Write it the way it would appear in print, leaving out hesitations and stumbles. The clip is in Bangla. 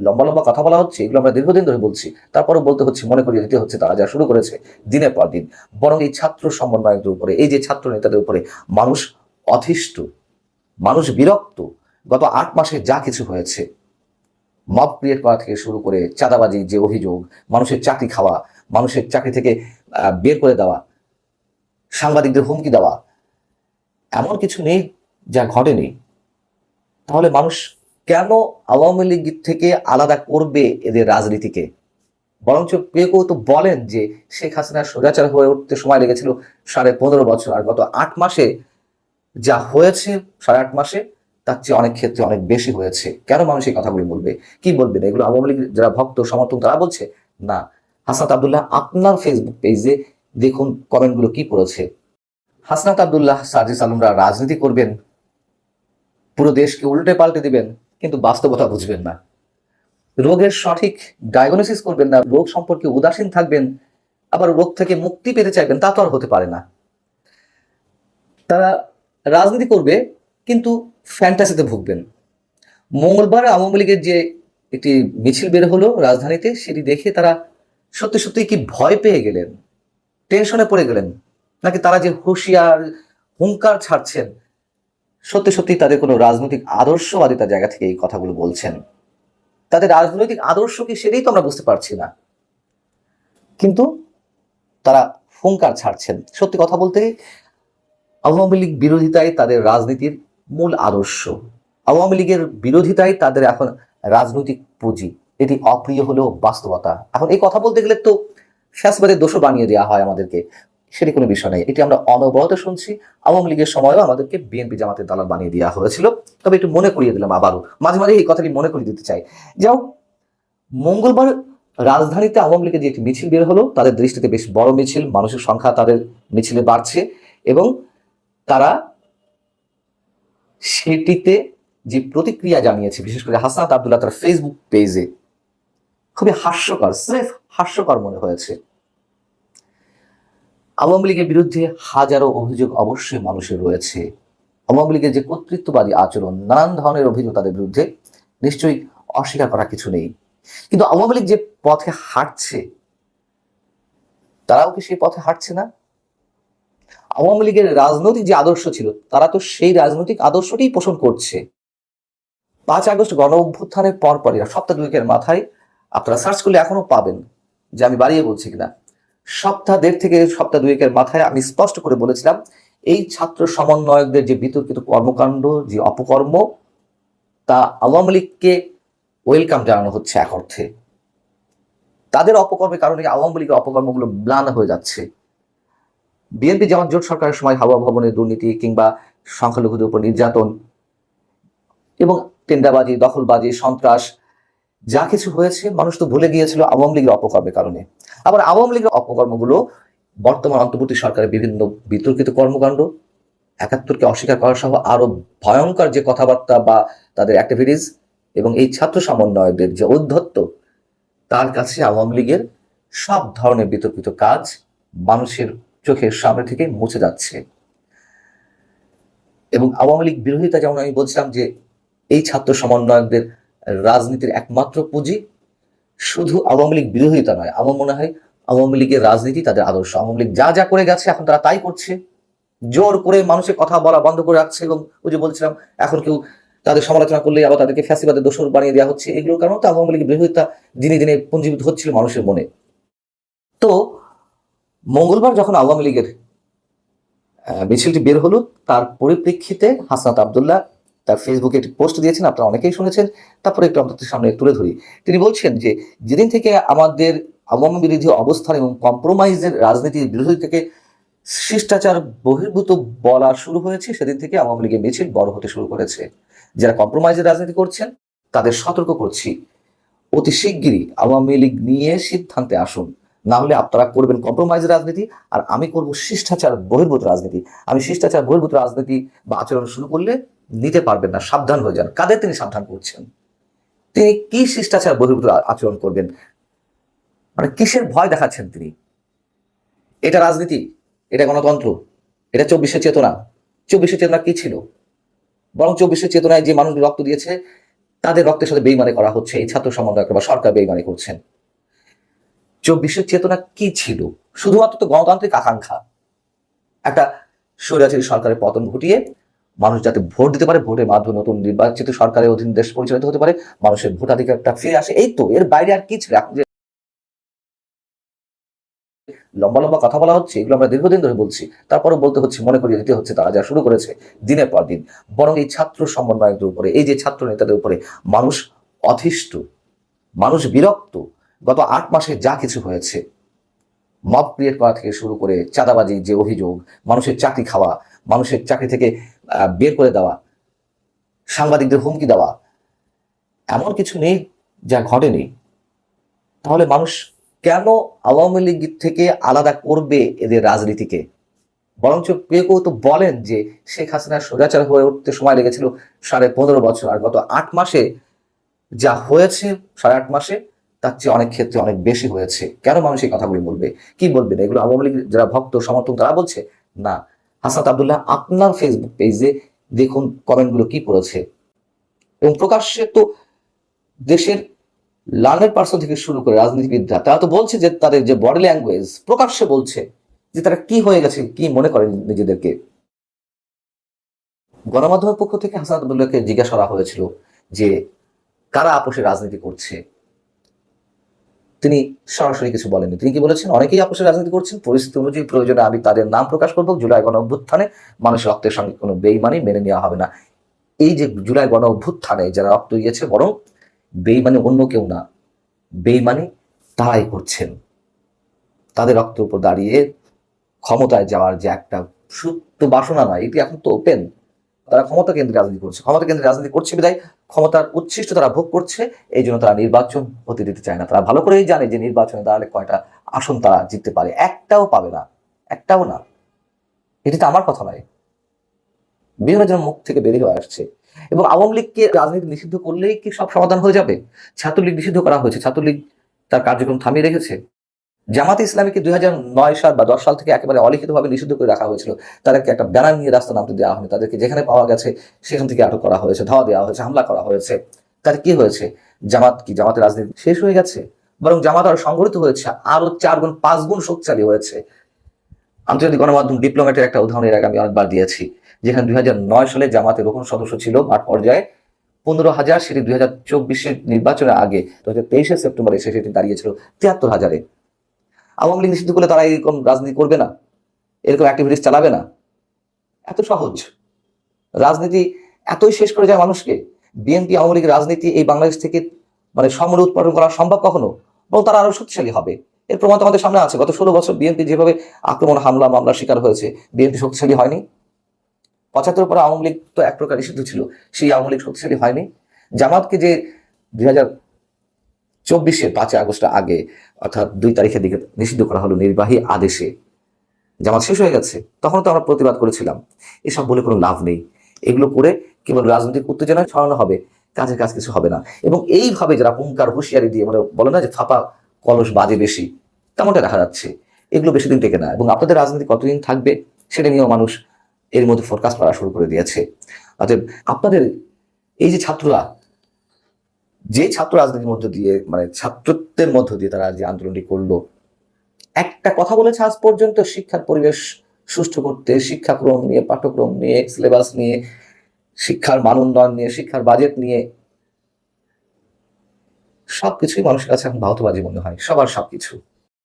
লম্বা লম্বা কথা বলা হচ্ছে, এগুলো আমরা দীর্ঘদিন ধরে বলছি, তারপরে বলতে হচ্ছে, মনে করিয়ে দিতে হচ্ছে তারা যা শুরু করেছে দিনের পর দিন। বরং এই ছাত্র সমন্বয়কদের উপরে, এই যে ছাত্র নেতাদের উপরে মানুষ অতিষ্ঠ, মানুষ বিরক্ত। গত 8 মাসে যা কিছু হয়েছে, মব ক্রিয়েট করা থেকে শুরু করে চাঁদাবাজি যে অভিযোগ, মানুষের চাকরি খাওয়া, মানুষের চাকরি থেকে বের করে দেওয়া, সাংবাদিকদের হুমকি দেওয়া, এমন কিছু নেই যা ঘটেনি। তাহলে মানুষ কেন আওয়ামী লীগ থেকে আলাদা করবে এদের রাজনীতিকে? বরঞ্চ কেউ কেউ তো বলেন যে শেখ হাসিনা স্বৈরাচার হয়ে উঠতে সময় লেগেছিল 15.5 বছর, আর গত 8 মাসে যা হয়েছে 8.5 মাসে তার চেয়ে অনেক ক্ষেত্রে অনেক বেশি হয়েছে। কেন মানুষ এই কথাগুলি বলবে? কি বলবেন? এগুলো আওয়ামী লীগ যারা ভক্ত সমর্থন তারা বলছে না। হাসনাত আব্দুল্লাহ আপনার ফেসবুক পেজে দেখুন কমেন্টগুলো কি পড়েছে। হাসনাত আব্দুল্লাহ, সার্জিস আলমরা রাজনীতি করবেন, পুরো দেশকে উল্টে পাল্টে দিবেন, কিন্তু বাস্তবতা বুঝবেন না। রোগের সঠিক ডায়াগনোসিস করবেন না, রোগ সম্পর্কে উদাসীন থাকবেন, আবার রোগ থেকে মুক্তি পেতে চাইবেন, তা তো আর হতে পারে না। তারা রাজনীতি করবে কিন্তু ফ্যান্টাসিতে ভুগবেন। মঙ্গলবার আওয়ামী লীগের যে একটি মিছিল বের হলো রাজধানীতে, সেটি দেখে তারা সত্যি সত্যি কি ভয় পেয়ে গেলেন, টেনশনে পড়ে গেলেন, নাকি তারা যে হুঁশিয়ার হুঙ্কার ছাড়ছেন সত্যি সত্যি তাদের কোনো রাজনৈতিক আদর্শবাদিতার জায়গা থেকে এই কথাগুলো বলছেন? তাদের রাজনৈতিক আদর্শ কি সেটাই তো আমরা বুঝতে পারছি না, কিন্তু তারা হুঙ্কার ছাড়ছেন। সত্যি কথা বলতে আওয়ামী লীগ বিরোধিতাই তাদের রাজনীতির মূল আদর্শ, আওয়ামী লীগের বিরোধিতাই তাদের এখন রাজনৈতিক পুঁজি। এটি অপ্রিয় হলেও বাস্তবতা। এখন এই কথা বলতে গেলে তো ফ্যাসবাদের দোষও বানিয়ে দেওয়া হয় আমাদেরকে, সেটি কোনো বিষয় নেই। এটি আমরা অনবরত শুনছি। আওয়ামী লীগের সময়ও আমাদেরকে বিএনপি জামাতের দালাল বানিয়ে দেওয়া হয়েছিল। তবে একটু মনে করিয়ে দিলাম, আবারও মাঝে মাঝে এই কথাটি মনে করিয়ে দিতে চাই। যাও, মঙ্গলবার রাজধানীতে আওয়ামী লীগের যে একটি মিছিল বের হলো, তাদের দৃষ্টিতে বেশ বড় মিছিল, মানুষের সংখ্যা তাদের মিছিলে বাড়ছে, এবং তারা সেটিতে যে প্রতিক্রিয়া জানিয়েছে, বিশেষ করে হাসনাত আব্দুল্লাহ তার ফেসবুক পেজে, খুবই হাস্যকর, স্রেফ হাস্যকর মনে হয়েছে। আওয়ামী লীগের বিরুদ্ধে হাজারো অভিযোগ অবশ্যই মানুষের রয়েছে। আওয়ামী লীগের যে কর্তৃত্ববাদী আচরণ, নানান ধরনের অভিযোগ তাদের বিরুদ্ধে, নিশ্চয়ই অস্বীকার করার কিছু নেই। কিন্তু আওয়ামী লীগ যে পথে হাঁটছে, তারাও কি সেই পথে হাঁটছে না? আওয়ামী লীগের রাজনৈতিক যে আদর্শ ছিল, তারা তো সেই রাজনৈতিক আদর্শটিই পোষণ করছে। 5 আগস্ট গণ অভ্যুত্থানের পরপরই, সপ্তাহ দুয়েকের মাথায়, আপনারা সার্চ করলে এখনো পাবেন, যে আমি বাড়িয়ে বলছি কিনা, সপ্তাহ দেড় থেকে সপ্তাহ দুয়েকের মাথায় আমি স্পষ্ট করে বলেছিলাম, এই ছাত্র সমন্বয়কদের যে বিতর্কিত কর্মকাণ্ড, যে অপকর্ম, তা আওয়ামী লীগকে ওয়েলকাম জানানো হচ্ছে এক অর্থে। তাদের অপকর্মের কারণে আওয়ামী লীগের অপকর্মগুলো ম্লান হয়ে যাচ্ছে। বিএনপি জামাত জোট সরকারের সময় হাওয়া ভবনের দুর্নীতি, কিংবা সংখ্যালঘুদের উপর নির্যাতন এবং টেন্ডাবাজি, দখলবাজি, সন্ত্রাস, যা কিছু হয়েছে, মানুষ তো ভুলে গিয়েছিল আওয়ামী লীগের অপকর্মের কারণে। আবার আওয়ামী লীগের অপকর্মগুলো বর্তমান অন্তর্বর্তী সরকারের বিভিন্ন বিতর্কিত কর্মকাণ্ড, 71কে অস্বীকার করা সহ আরো ভয়ঙ্কর যে কথাবার্তা বা তাদের অ্যাক্টিভিটিস, এবং এই ছাত্র সমন্বয়কদের যে ঔদ্ধত্য, তার কাছে আওয়ামী লীগের সব ধরনের বিতর্কিত কাজ মানুষের চোখের সামনে থেকে মুছে যাচ্ছে। এবং আওয়ামী লীগ বিরোধিতা, যেমন আমি বলছিলাম যে এই ছাত্র সমন্বয়কদের রাজনীতির একমাত্র পুঁজি, শুধু আওয়ামী লীগ বিরোধিতা নয়, আমার মনে হয় আওয়ামী লীগের রাজনীতি তাদের আদর্শ। আওয়ামী লীগ যা যা করে গেছে, এখন তারা তাই করছে, জোর করে মানুষের কথা বলা বন্ধ করে রাখছে। এবং ওই যে বলছিলাম, এখন কেউ তাদের সমালোচনা করলে আবার তাদেরকে ফ্যাসিবাদের দোষর বানিয়ে দেওয়া হচ্ছে। এগুলোর কারণে তো আওয়ামী লীগের বিরোধিতা দিনে দিনে পুঞ্জীভূত হচ্ছিল মানুষের মনে। তো মঙ্গলবার যখন আওয়ামী লীগের মিছিলটি বের হলো, তার পরিপ্রেক্ষিতে হাসনাত আব্দুল্লাহ তার ফেসবুকে একটি পোস্ট দিয়েছেন, আপনারা অনেকেই শুনেছেন। তারপরে একটু আপনাদের সামনে তুলে ধরি। তিনি বলছেন যে যেদিন থেকে আমাদের আওয়ামী বিরোধী অবস্থান এবং কম্প্রোমাইজের রাজনীতির বিরোধী থেকে শিষ্টাচার বহির্ভূত বলা শুরু হয়েছে, সেদিন থেকে আওয়ামী লীগের মিছিল বড় হতে শুরু করেছে। যারা কম্প্রোমাইজের রাজনীতি করছেন তাদের সতর্ক করছি, অতি শিগগিরই আওয়ামী লীগ নিয়ে সিদ্ধান্তে আসুন, না হলে আপনারা করবেন কম্প্রোমাইজের রাজনীতি, আর আমি করব শিষ্টাচার বহির্ভূত রাজনীতি। আমি শিষ্টাচার বহির্ভূত রাজনীতি বা আচরণ শুরু করলে নিতে পারবেন না, সাবধান হয়ে যান। কাদের তিনি সাবধান করছেন? তিনি কি শিষ্টাচার বহির্ভূত আচরণ করবেন? মানে কিসের ভয় দেখাচ্ছেন তিনি? এটা রাজনীতি? এটা গণতন্ত্র? এটা 24শে চেতনা? 24শে চেতনা কি ছিল? বরং 24শে চেতনায় যে মানুষ রক্ত দিয়েছে, তাদের রক্তের সাথে বেইমানি করা হচ্ছে, এই ছাত্র সমন্বয়ক বা সরকার বেইমানি করছেন। 24-এর চেতনা কি ছিল? শুধুমাত্র তো গণতান্ত্রিক আকাঙ্ক্ষা, একটা স্বৈরাচারী সরকারের পতন ঘটিয়ে মানুষ যাতে ভোট দিতে পারে, ভোটের মাধ্যমে নতুন নির্বাচিত সরকারের অধীন দেশ পরিচালিত হতে পারে, মানুষের ভোটাধিকারটা ফিরে আসে, এই তো। এর বাইরে আর কি ছিল? এখন যে লম্বা লম্বা কথা বলা হচ্ছে, এগুলো আমরা দীর্ঘদিন ধরে বলছি, তারপরও বলতে হচ্ছে, মনে করিয়ে দিতে হচ্ছে তারা যা শুরু করেছে দিনের পর দিন। বরং এই ছাত্র সমন্বয়কদের উপরে, এই যে ছাত্র নেতাদের উপরে মানুষ অতিষ্ঠ, মানুষ বিরক্ত। গত 8 মাসে যা কিছু হয়েছে, মব ক্রিয়েট করা থেকে শুরু করে চাঁদাবাজি যে অভিযোগ, মানুষের চাকরি খাওয়া, মানুষের চাকরি থেকে বের করে দেওয়া, সাংবাদিকদের হুমকি দেওয়া, এমন কিছু নেই যা ঘটেনি। তাহলে মানুষ কেন আওয়ামী লীগ থেকে আলাদা করবে এদের রাজনীতিকে? বরঞ্চ কেউ কেউ তো বলেন যে শেখ হাসিনা স্বৈরাচার হয়ে উঠতে সময় লেগেছিল 15.5 বছর, আর গত 8 মাসে যা হয়েছে 8.5 মাসে তার চেয়ে অনেক ক্ষেত্রে অনেক বেশি হয়েছে। কেন মানুষ এই কথাগুলো বলবে? কি বলবে না? এগুলো আওয়ামী লীগ যারা ভক্ত সমর্থক তারা বলছে না। হাসনাত আব্দুল্লাহ আপনার ফেসবুক পেজে দেখুন কমেন্টগুলো কি করেছে, এবং প্রকাশ্যে তো দেশের লার্নেড পার্সন থেকে শুরু করে রাজনীতিবিদরা তারা তো বলছে যে তাদের যে বডি ল্যাঙ্গুয়েজ প্রকাশ্যে বলছে যে তারা কি হয়ে গেছে, কি মনে করেন নিজেদেরকে। গণমাধ্যমের পক্ষ থেকে হাসনাত আব্দুল্লাহকে জিজ্ঞাসা করা হয়েছিল যে কারা আপোষে রাজনীতি করছে, তিনি সরাসরি কিছু বলেননি। তিনি কি বলেছেন? অনেকেই আপোষে রাজনীতি করছেন, পরিস্থিতি অনুযায়ী প্রয়োজনে আমি তাদের নাম প্রকাশ করবো। জুলাই গণ অভ্যুত্থানে মানুষের রক্তের সঙ্গে কোনো বেইমানি মেনে নেওয়া হবে না। এই যে জুলাই গণ অভ্যুত্থানে যারা রক্ত দিয়েছে, বরং বেইমানি অন্য কেউ না, বেইমানি তারাই করছেন। তাদের রক্তের উপর দাঁড়িয়ে ক্ষমতায় যাওয়ার যে একটা সুপ্ত বাসনা নয়, এটি এখন তো ওপেন। তারা ক্ষমতা কেন্দ্রে রাজনীতি করছে, ক্ষমতা কেন্দ্রে রাজনীতি করছে বিদায় ক্ষমতার উচ্ছিষ্ট তারা ভোগ করছে। এই জন্য তারা নির্বাচন হতে দিতে চায় না। তারা ভালো করেই জানে যে নির্বাচনে দাঁড়ালে কয়টা আসন তারা জিততে পারে, একটাও পাবে না, একটাও না। এটি তো আমার কথা নয়, বিভিন্ন জনের মুখ থেকে বেরিয়ে আসছে। এবং আওয়ামী লীগকে রাজনীতি নিষিদ্ধ করলেই কি সব সমাধান হয়ে যাবে? ছাত্রলীগ নিষিদ্ধ করা হয়েছে, ছাত্রলীগ তার কার্যক্রম থামিয়ে রেখেছে। জামাতে ইসলামীকে 2009 সাল বা 10 সাল থেকে একেবারে অলিখিতভাবে নিষিদ্ধ করে রাখা হয়েছিল। তাদেরকে একটা ব্যানার নিয়ে রাস্তা নামতে দেওয়া হয়নি, তাদেরকে যেখানে পাওয়া গেছে সেখান থেকে আটক করা হয়েছে, ধাওয়া দেওয়া হয়েছে, হামলা করা হয়েছে। তার কি হয়েছে? জামাতের রাজনীতি শেষ হয়ে গেছে? বরং জামাত আরো সংগঠিত হয়েছে, আরো 4 গুণ 5 গুণ শক্তিশালী হয়েছে। আন্তর্জাতিক গণমাধ্যম ডিপ্লোম্যাটের একটা উদাহরণ এর আগে আমি অনেকবার দিয়েছি, যেখানে 2009 সালে জামাতের রোকন সদস্য ছিল মাঠ পর্যায়ে 15,000, সেটি 2024-এর নির্বাচনের আগে 2023 সেপ্টেম্বরে এসে সেটি দাঁড়িয়েছিল 73,000-এ। আওয়ামী লীগ নিষিদ্ধ করলে তারা এরকম রাজনীতি করবে না, এরকম অ্যাক্টিভিটিস চালাবে না? এত সহজ? রাজনীতি এতই শেষ করে যায় মানুষকে? বিএনপি আওয়ামী লীগের রাজনীতি এই বাংলাদেশ থেকে মানে সমূলে উৎপাদন করা সম্ভব কখনো? এবং তারা আরো শক্তিশালী হবে। এর প্রমাণ তো আমাদের সামনে আছে। গত 16 বছর বিএনপি যেভাবে আক্রমণ, হামলা, মামলার শিকার হয়েছে, বিএনপি শক্তিশালী হয়নি? 75 পরে আওয়ামী লীগ তো এক প্রকার নিষিদ্ধ ছিল, সেই আওয়ামী লীগ শক্তিশালী হয়নি? জামাতকে যে 2024-এর 5 আগস্ট আগে, অর্থাৎ 2 তারিখের দিকে নিষিদ্ধ করা হলো নির্বাহী আদেশে, জামাত শেষ হয়ে গেছে, তখন তো আমরা প্রতিবাদ করেছিলাম। এসব বলে কোনো লাভ নেই। এগুলো করে কেবল রাজনৈতিক উত্তেজনা ছড়ানো হবে, কাজের কাজ কিছু হবে না। এবং এইভাবে যারা হুঙ্কার হুঁশিয়ারি দিয়ে মানে বলে না যে ফাঁপা কলস বাজে বেশি, তেমনটা দেখা যাচ্ছে। এগুলো বেশি দিন টেকে না, এবং আপনাদের রাজনীতি কতদিন থাকবে সেটা নিয়েও মানুষ এর মধ্যে ফোরকাস্ট করা শুরু করে দিয়েছে। অতএব আপনাদের এই যে ছাত্ররা, যে ছাত্র রাজনীতির মধ্য দিয়ে মানে ছাত্রত্বের মধ্য দিয়ে তারা যে আন্দোলনটি করলো, একটা কথা বলেছে আজ পর্যন্ত শিক্ষার পরিবেশ সুষ্ঠু করতে, শিক্ষাক্রম নিয়ে, পাঠ্যক্রম নিয়ে, সিলেবাস নিয়ে, শিক্ষার মান উন্নয়ন নিয়ে, শিক্ষার বাজেট নিয়ে। সবকিছুই মানুষের কাছে এখন বাহতবাজি মনে হয়, সবার সবকিছু।